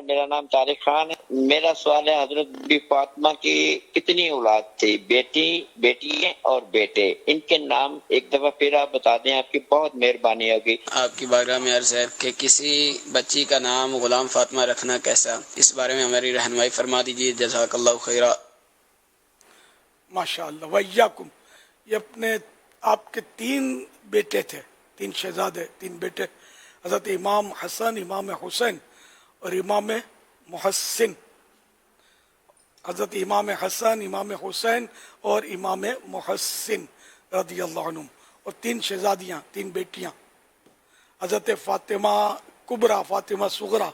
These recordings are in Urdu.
میرا نام طارق خان ہے. میرا سوال ہے حضرت بی فاطمہ کی کتنی اولاد تھی؟ بیٹی، بیٹی اور بیٹے. ان کے نام ایک دفعہ پھر آپ بتا دیں، آپ کی بہت مہربانی ہوگی. آپ کی بارگاہ میں عرض ہے کہ کسی بچی کا نام غلام فاطمہ رکھنا کیسا، اس بارے میں ہماری رہنمائی فرما دیجیے. جزاک اللہ خیرہ. ماشاء اللہ وَإِيَّاكُمْ. یہ آپ کے 3 بیٹے تھے، 3 شہزادے، 3 بیٹے، حضرت امام حسن، امام حسین اور امام محسن. حضرت امام حسن، امام حسین اور امام محسن رضی اللہ عنہم، اور 3 شہزادیاں، 3 بیٹیاں، حضرت فاطمہ کبریٰ، فاطمہ صغریٰ.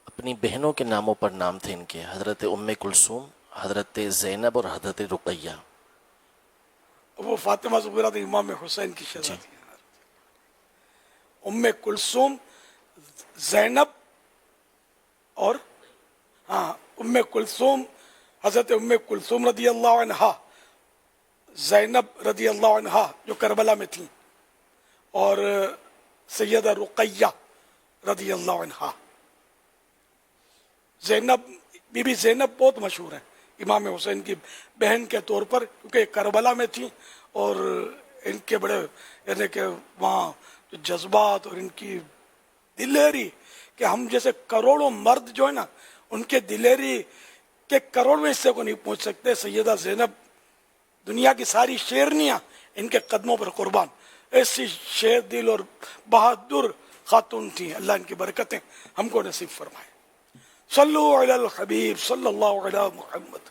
اپنی بہنوں کے ناموں پر نام تھے ان کے، حضرت ام کلثوم، حضرت زینب اور حضرت رقیہ. وہ فاطمہ صغریٰ تو امام حسین کی جی. شہزادی ہیں. ام کلثوم، زینب اور ام کلثوم، حضرت ام کلثوم رضی اللہ عنہا، زینب رضی اللہ عنہا جو کربلا میں تھیں، اور سیدہ رقیہ رضی اللہ عنہا. زینب، بی بی زینب بہت مشہور ہے امام حسین کی بہن کے طور پر، کیونکہ کربلا میں تھیں، اور ان کے بڑے، یعنی کہ وہاں جو جذبات اور ان کی دلیری، کہ ہم جیسے کروڑوں مرد جو ہے نا، ان کے دلیری کے کروڑویں حصے کو نہیں پہنچ سکتے. سیدہ زینب دنیا کی ساری شیرنیاں ان کے قدموں پر قربان. ایسی شیر دل اور بہادر خاتون تھیں. اللہ ان کی برکتیں ہم کو نصیب فرمائے. صلو علی الحبیب صلی اللہ علی محمد.